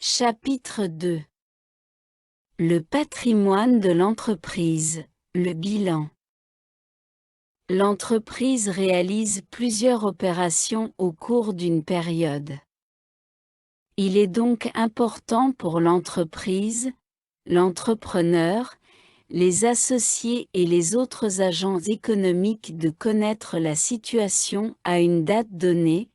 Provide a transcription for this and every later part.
Chapitre 2. Le patrimoine de l'entreprise, le bilan. L'entreprise réalise plusieurs opérations au cours d'une période. Il est donc important pour l'entreprise, l'entrepreneur, les associés et les autres agents économiques de connaître la situation à une date donnée,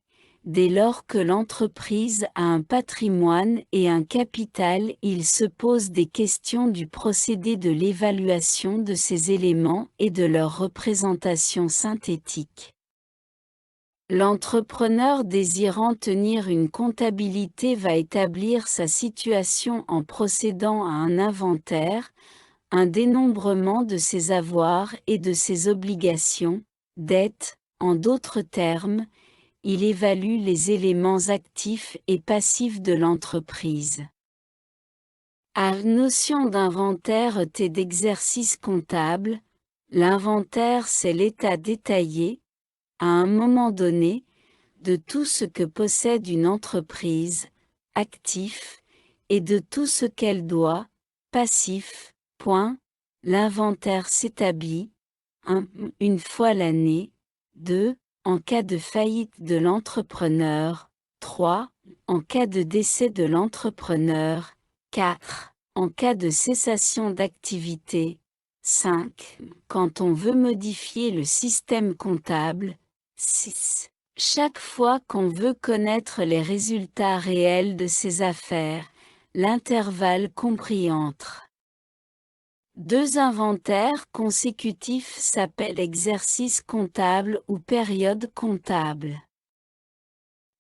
dès lors que l'entreprise a un patrimoine et un capital. Il se pose des questions du procédé de l'évaluation de ces éléments et de leur représentation synthétique. L'entrepreneur désirant tenir une comptabilité va établir sa situation en procédant à un inventaire, un dénombrement de ses avoirs et de ses obligations, dettes. En d'autres termes, il évalue les éléments actifs et passifs de l'entreprise. À notion d'inventaire et d'exercice comptable, l'inventaire c'est l'état détaillé, à un moment donné, de tout ce que possède une entreprise, actif, et de tout ce qu'elle doit, passif. Point. L'inventaire s'établit 1. Une fois l'année, 2. En cas de faillite de l'entrepreneur, 3. En cas de décès de l'entrepreneur, 4. En cas de cessation d'activité, 5. Quand on veut modifier le système comptable, 6. Chaque fois qu'on veut connaître les résultats réels de ses affaires, l'intervalle compris entre deux inventaires consécutifs s'appelle exercice comptable ou période comptable.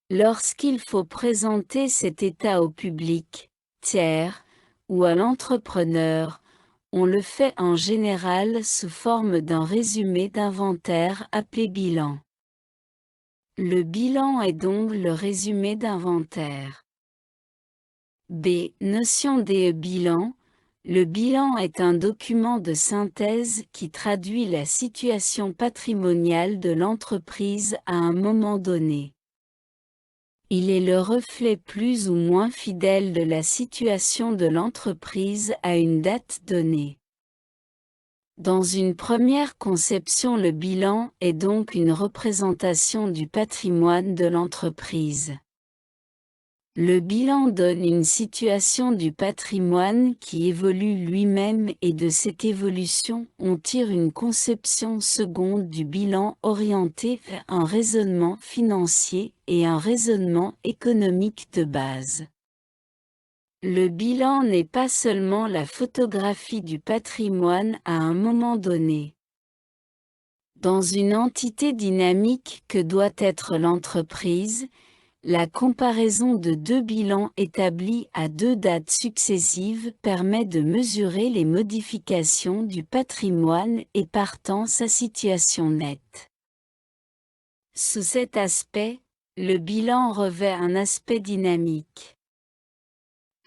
Lorsqu'il faut présenter cet état au public, tiers, ou à l'entrepreneur, on le fait en général sous forme d'un résumé d'inventaire appelé bilan. Le bilan est donc le résumé d'inventaire. B. Notion des bilans. Le bilan est un document de synthèse qui traduit la situation patrimoniale de l'entreprise à un moment donné. Il est le reflet plus ou moins fidèle de la situation de l'entreprise à une date donnée. Dans une première conception, le bilan est donc une représentation du patrimoine de l'entreprise. Le bilan donne une situation du patrimoine qui évolue lui-même et de cette évolution on tire une conception seconde du bilan orientée vers un raisonnement financier et un raisonnement économique de base. Le bilan n'est pas seulement la photographie du patrimoine à un moment donné. Dans une entité dynamique que doit être l'entreprise, la comparaison de deux bilans établis à deux dates successives permet de mesurer les modifications du patrimoine et partant sa situation nette. Sous cet aspect, le bilan revêt un aspect dynamique.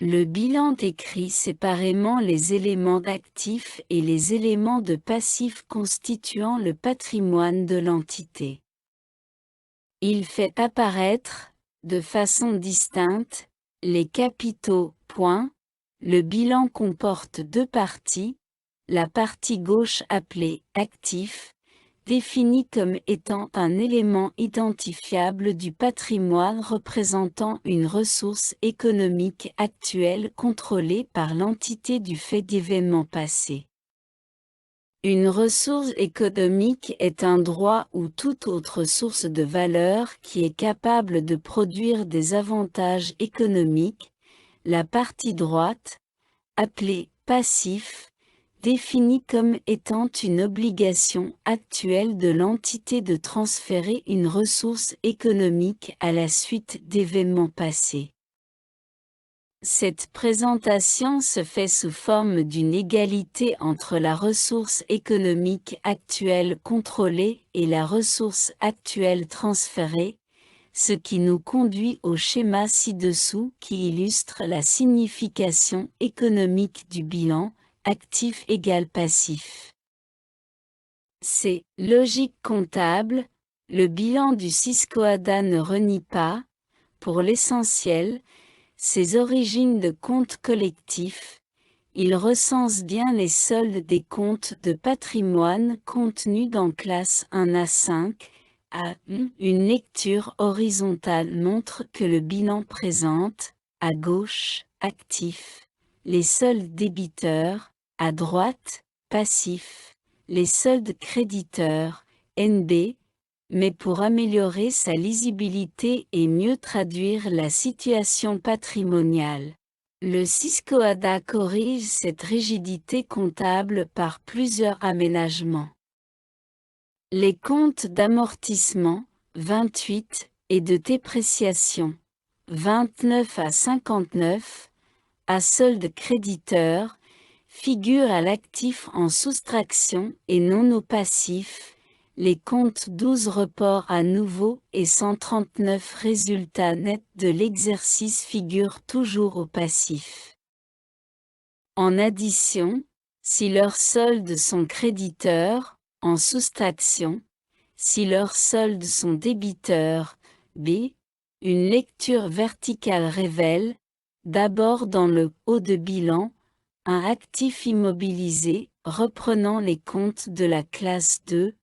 Le bilan décrit séparément les éléments d'actifs et les éléments de passifs constituant le patrimoine de l'entité. Il fait apparaître, de façon distincte, les capitaux. Le bilan comporte deux parties, la partie gauche appelée « actif », définie comme étant un élément identifiable du patrimoine représentant une ressource économique actuelle contrôlée par l'entité du fait d'événements passés. Une ressource économique est un droit ou toute autre source de valeur qui est capable de produire des avantages économiques. La partie droite, appelée passif, définie comme étant une obligation actuelle de l'entité de transférer une ressource économique à la suite d'événements passés. Cette présentation se fait sous forme d'une égalité entre la ressource économique actuelle contrôlée et la ressource actuelle transférée, ce qui nous conduit au schéma ci-dessous qui illustre la signification économique du bilan, actif égale passif. C'est logique comptable, le bilan du Susquehanna ne renie pas, pour l'essentiel, ses origines de comptes collectifs, il recense bien les soldes des comptes de patrimoine contenus dans classe 1 à 5. Une lecture horizontale montre que le bilan présente, à gauche, actifs, les soldes débiteurs, à droite, passifs, les soldes créditeurs, NB, mais pour améliorer sa lisibilité et mieux traduire la situation patrimoniale. Le Cisco-ADA corrige cette rigidité comptable par plusieurs aménagements. Les comptes d'amortissement, 28, et de dépréciation, 29 à 59, à solde créditeur, figurent à l'actif en soustraction et non au passif. Les comptes 12 reports à nouveau et 139 résultats nets de l'exercice figurent toujours au passif. En addition, si leurs soldes sont créditeurs, en soustraction, si leurs soldes sont débiteurs, B, une lecture verticale révèle, d'abord dans le haut de bilan, un actif immobilisé reprenant les comptes de la classe 2,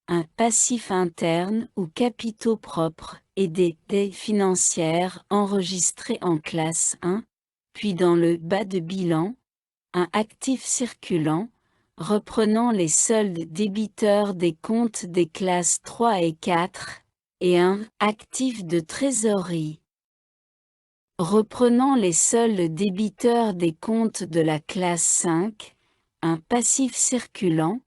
un passif interne ou capitaux propres et des dettes financières enregistrées en classe 1, puis dans le bas de bilan, un actif circulant, reprenant les soldes débiteurs des comptes des classes 3 et 4, et un actif de trésorerie, reprenant les soldes débiteurs des comptes de la classe 5, un passif circulant,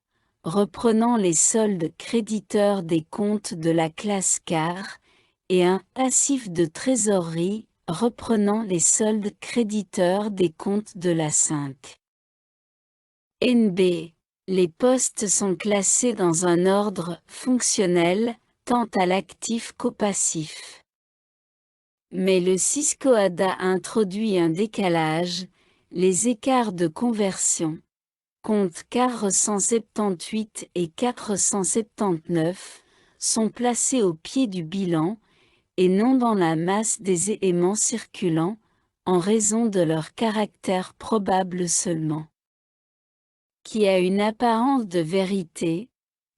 reprenant les soldes créditeurs des comptes de la classe 4, et un passif de trésorerie, reprenant les soldes créditeurs des comptes de la 5. NB. Les postes sont classés dans un ordre fonctionnel, tant à l'actif qu'au passif. Mais le Cisco-ADA introduit un décalage, les écarts de conversion. Comptes 478 et 479 sont placés au pied du bilan, et non dans la masse des éléments circulants, en raison de leur caractère probable seulement. Qui a une apparence de vérité,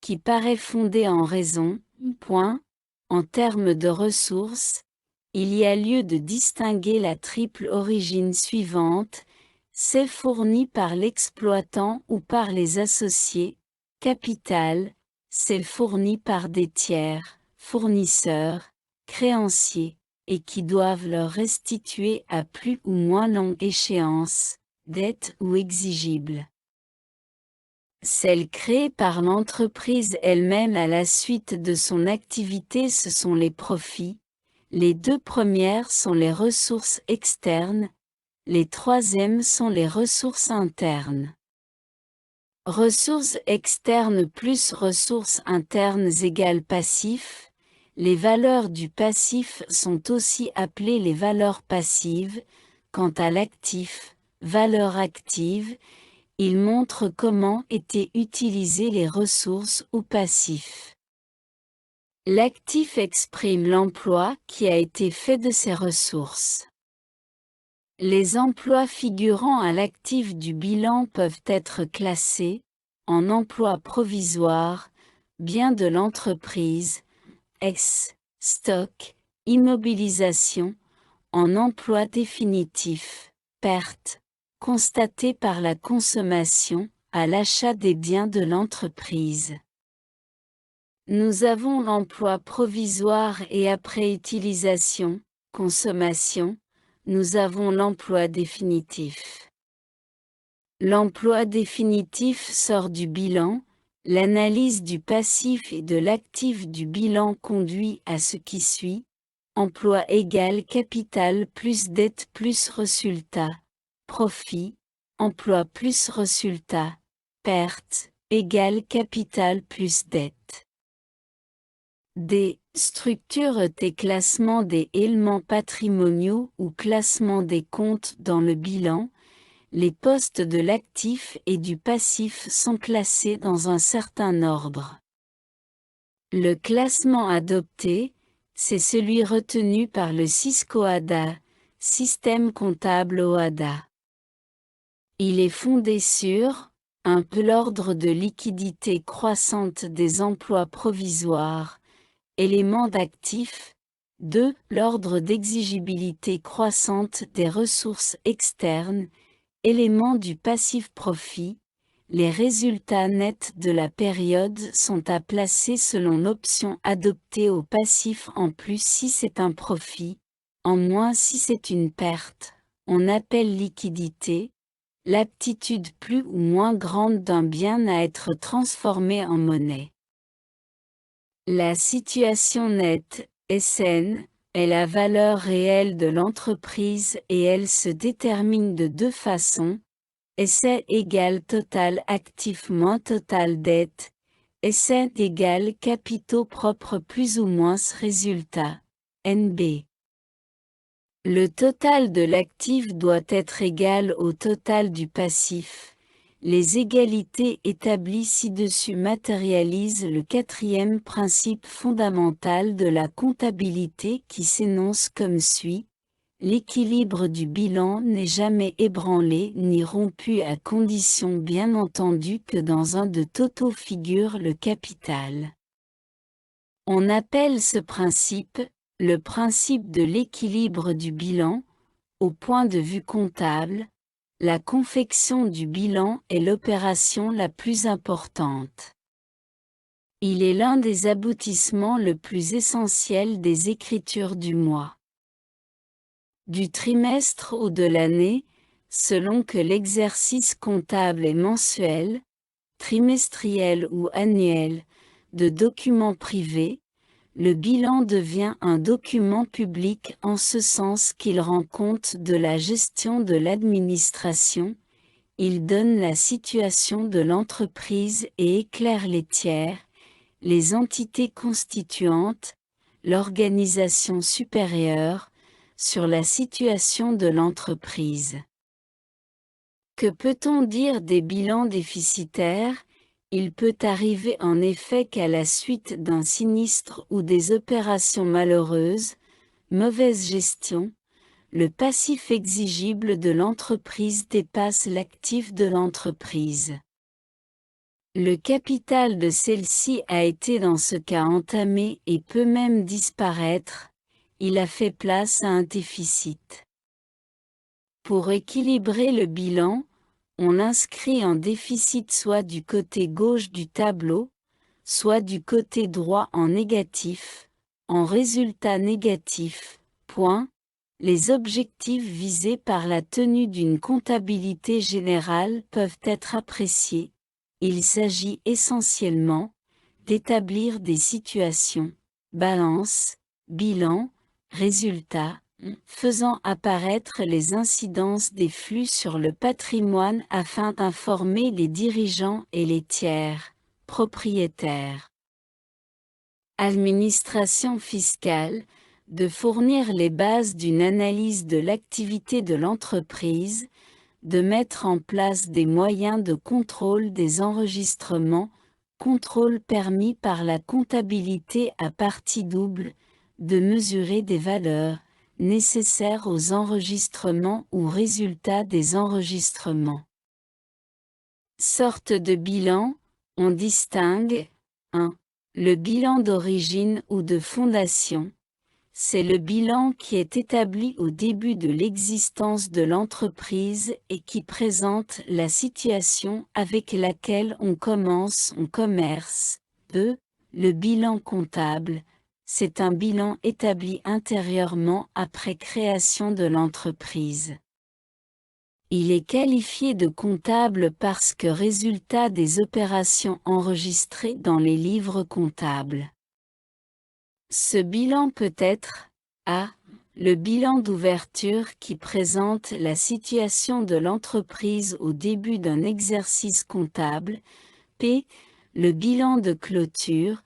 qui paraît fondée en raison, point, en termes de ressources, il y a lieu de distinguer la triple origine suivante, c'est fourni par l'exploitant ou par les associés, capital, c'est fourni par des tiers, fournisseurs, créanciers, et qui doivent leur restituer à plus ou moins longue échéance, dette ou exigible. Celles créées par l'entreprise elle-même à la suite de son activité, ce sont les profits. Les deux premières sont les ressources externes, les troisièmes sont les ressources internes. Ressources externes plus ressources internes égale passif. Les valeurs du passif sont aussi appelées les valeurs passives. Quant à l'actif, valeur active, il montre comment étaient utilisées les ressources ou passifs. L'actif exprime l'emploi qui a été fait de ces ressources. Les emplois figurant à l'actif du bilan peuvent être classés en emploi provisoire, biens de l'entreprise, stock, immobilisation, en emploi définitif, perte, constatée par la consommation, à l'achat des biens de l'entreprise. Nous avons l'emploi provisoire et après utilisation, consommation, nous avons l'emploi définitif. L'emploi définitif sort du bilan, l'analyse du passif et de l'actif du bilan conduit à ce qui suit, emploi égale capital plus dette plus résultat, profit, emploi plus résultat, perte, égale capital plus dette. D. Structure des classements des éléments patrimoniaux ou classement des comptes dans le bilan. Les postes de l'actif et du passif sont classés dans un certain ordre. Le classement adopté, c'est celui retenu par le Cisco-ADA, Système comptable OHADA. Il est fondé sur 1. L'ordre de liquidité croissante des emplois provisoires, élément d'actifs. 2. L'ordre d'exigibilité croissante des ressources externes, élément du passif profit. Les résultats nets de la période sont à placer selon l'option adoptée au passif en plus si c'est un profit, en moins si c'est une perte. On appelle liquidité l'aptitude plus ou moins grande d'un bien à être transformé en monnaie. La situation nette, SN, est la valeur réelle de l'entreprise et elle se détermine de deux façons. SN égale total actif moins total dette. SN égale capitaux propres plus ou moins résultat. NB. Le total de l'actif doit être égal au total du passif. Les égalités établies ci-dessus matérialisent le quatrième principe fondamental de la comptabilité qui s'énonce comme suit. L'équilibre du bilan n'est jamais ébranlé ni rompu à condition bien entendu que dans un de totaux figure le capital. On appelle ce principe le principe de l'équilibre du bilan. Au point de vue comptable, la confection du bilan est l'opération la plus importante. Il est l'un des aboutissements le plus essentiel des écritures du mois, du trimestre ou de l'année, selon que l'exercice comptable est mensuel, trimestriel ou annuel, de documents privés. Le bilan devient un document public en ce sens qu'il rend compte de la gestion de l'administration, il donne la situation de l'entreprise et éclaire les tiers, les entités constituantes, l'organisation supérieure, sur la situation de l'entreprise. Que peut-on dire des bilans déficitaires ? Il peut arriver en effet qu'à la suite d'un sinistre ou des opérations malheureuses, mauvaise gestion, le passif exigible de l'entreprise dépasse l'actif de l'entreprise. Le capital de celle-ci a été dans ce cas entamé et peut même disparaître, il a fait place à un déficit. Pour équilibrer le bilan, on inscrit un déficit soit du côté gauche du tableau, soit du côté droit en négatif, en résultat négatif. Point. Les objectifs visés par la tenue d'une comptabilité générale peuvent être appréciés. Il s'agit essentiellement d'établir des situations, balance, bilan, résultat, faisant apparaître les incidences des flux sur le patrimoine afin d'informer les dirigeants et les tiers, propriétaires. Administration fiscale, de fournir les bases d'une analyse de l'activité de l'entreprise, de mettre en place des moyens de contrôle des enregistrements, contrôle permis par la comptabilité à partie double, de mesurer des valeurs, nécessaires aux enregistrements ou résultats des enregistrements. Sorte de bilan, on distingue 1. Le bilan d'origine ou de fondation. C'est le bilan qui est établi au début de l'existence de l'entreprise et qui présente la situation avec laquelle on commence son commerce. 2. Le bilan comptable. C'est un bilan établi intérieurement après création de l'entreprise. Il est qualifié de comptable parce que résultat des opérations enregistrées dans les livres comptables. Ce bilan peut être A. Le bilan d'ouverture qui présente la situation de l'entreprise au début d'un exercice comptable. P. Le bilan de clôture,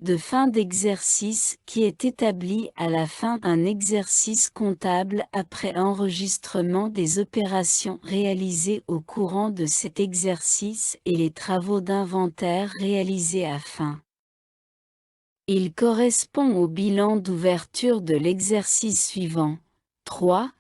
de fin d'exercice qui est établi à la fin d'un exercice comptable après enregistrement des opérations réalisées au courant de cet exercice et les travaux d'inventaire réalisés à fin. Il correspond au bilan d'ouverture de l'exercice suivant. 3.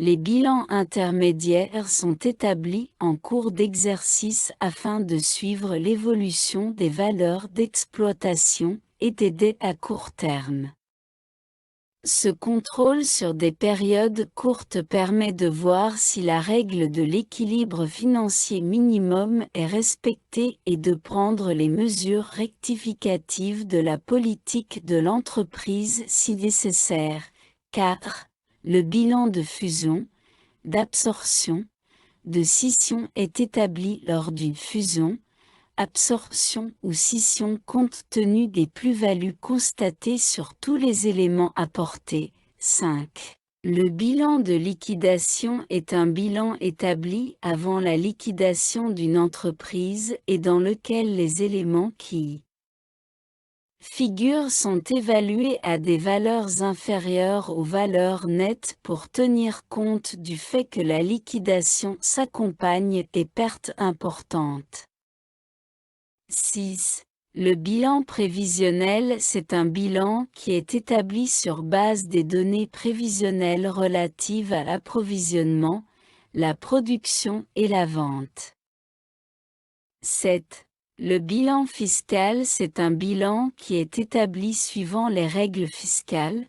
Les bilans intermédiaires sont établis en cours d'exercice afin de suivre l'évolution des valeurs d'exploitation et des dettes à court terme. Ce contrôle sur des périodes courtes permet de voir si la règle de l'équilibre financier minimum est respectée et de prendre les mesures rectificatives de la politique de l'entreprise si nécessaire. 4. Le bilan de fusion, d'absorption, de scission est établi lors d'une fusion, absorption ou scission compte tenu des plus-values constatées sur tous les éléments apportés. 5. Le bilan de liquidation est un bilan établi avant la liquidation d'une entreprise et dans lequel les éléments qui figurent sont évalués à des valeurs inférieures aux valeurs nettes pour tenir compte du fait que la liquidation s'accompagne des pertes importantes. 6. Le bilan prévisionnel, c'est un bilan qui est établi sur base des données prévisionnelles relatives à l'approvisionnement, la production et la vente. 7. Le bilan fiscal, c'est un bilan qui est établi suivant les règles fiscales,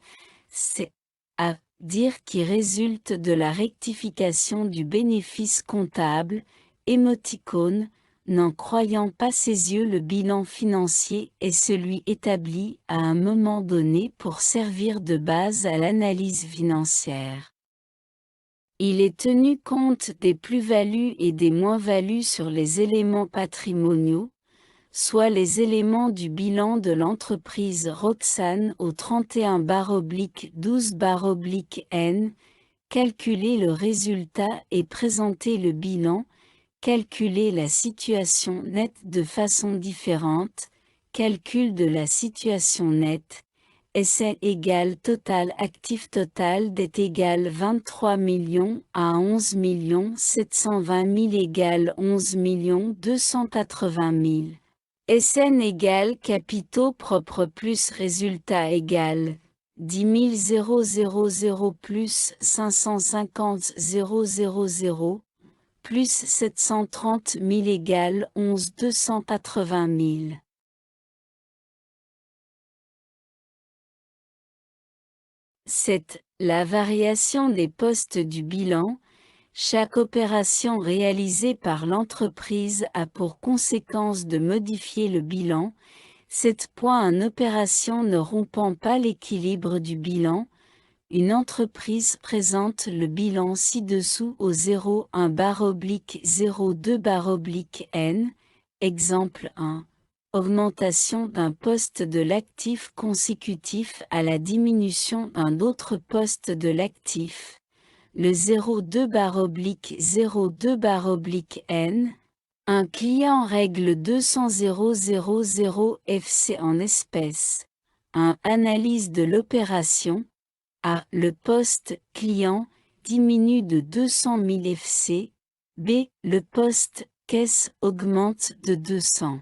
c'est-à-dire qui résulte de la rectification du bénéfice comptable, émoticône, n'en croyant pas ses yeux, le bilan financier est celui établi à un moment donné pour servir de base à l'analyse financière. Il est tenu compte des plus-values et des moins-values sur les éléments patrimoniaux, soit les éléments du bilan de l'entreprise Roxane au 31/12/N, calculer le résultat et présenter le bilan, calculer la situation nette de façon différente, calcul de la situation nette, SN égale total actif total dette égale 23 millions à 11 720 000 égale 11 280 000. SN égale capitaux propres plus résultat égale 10 000 plus 550 000 plus 730 000 égale 11 280 000. 7. La variation des postes du bilan. Chaque opération réalisée par l'entreprise a pour conséquence de modifier le bilan. 7. Une opération ne rompant pas l'équilibre du bilan. Une entreprise présente le bilan ci-dessous au 01/02/N. Exemple 1. Augmentation d'un poste de l'actif consécutif à la diminution d'un autre poste de l'actif. Le 02/02/N. Un client règle 200 000 FC en espèces. 1. Analyse de l'opération. A. Le poste client diminue de 200 000 FC. B. Le poste caisse augmente de 200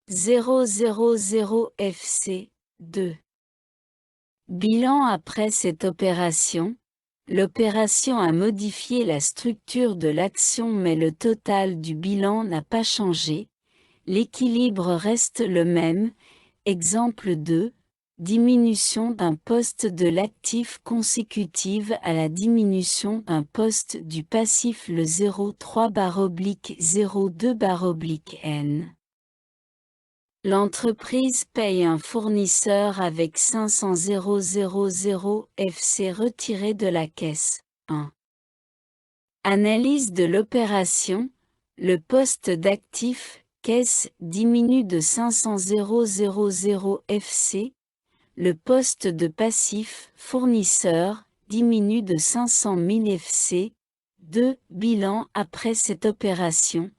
000 FC. 2. Bilan après cette opération. L'opération a modifié la structure de l'action mais le total du bilan n'a pas changé. L'équilibre reste le même. Exemple 2. Diminution d'un poste de l'actif consécutive à la diminution d'un poste du passif le 03/02/N. L'entreprise paye un fournisseur avec 500 000 FC retiré de la caisse. 1. Analyse de l'opération. Le poste d'actif, caisse, diminue de 500 000 FC. Le poste de passif, fournisseur, diminue de 500 000 FC. 2. Bilan après cette opération.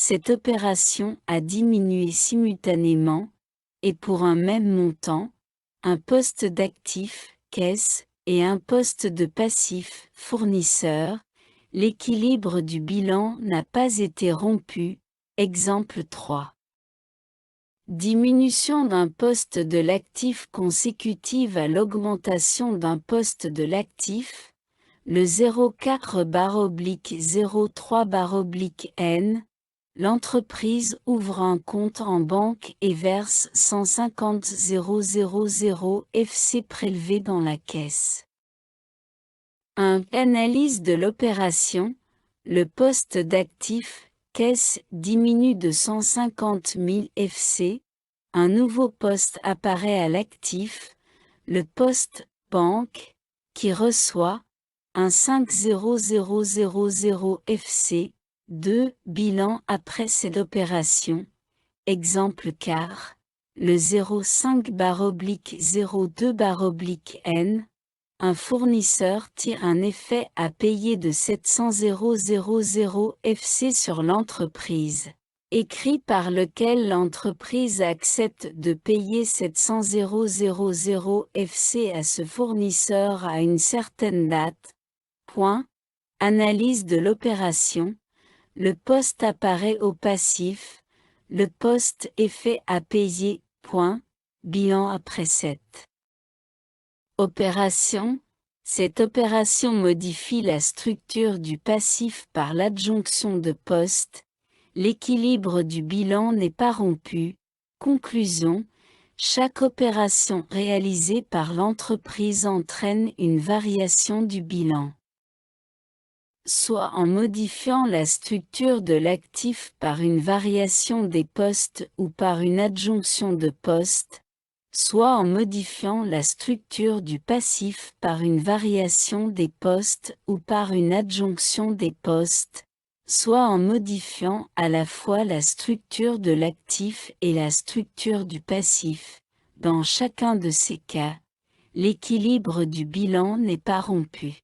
Cette opération a diminué simultanément, et pour un même montant, un poste d'actif, caisse, et un poste de passif, fournisseur. L'équilibre du bilan n'a pas été rompu. Exemple 3. Diminution d'un poste de l'actif consécutive à l'augmentation d'un poste de l'actif. le 04/03/N, l'entreprise ouvre un compte en banque et verse 150 000 FC prélevés dans la caisse. 1. Analyse de l'opération. Le poste d'actif, caisse, diminue de 150 000 FC. Un nouveau poste apparaît à l'actif, le poste banque, qui reçoit un 50000 FC. 2. Bilan après cette opération. Exemple car, le 05/02/N, un fournisseur tire un effet à payer de 700 000 FC sur l'entreprise, écrit par lequel l'entreprise accepte de payer 700 000 FC à ce fournisseur à une certaine date. Point. Analyse de l'opération. Le poste apparaît au passif, le poste effet à payer. Point. Bilan après cette opération. Cette opération modifie la structure du passif par l'adjonction de postes. L'équilibre du bilan n'est pas rompu. Conclusion. Chaque opération réalisée par l'entreprise entraîne une variation du bilan. Soit en modifiant la structure de l'actif par une variation des postes ou par une adjonction de postes, soit en modifiant la structure du passif par une variation des postes ou par une adjonction des postes, soit en modifiant à la fois la structure de l'actif et la structure du passif. Dans chacun de ces cas, l'équilibre du bilan n'est pas rompu.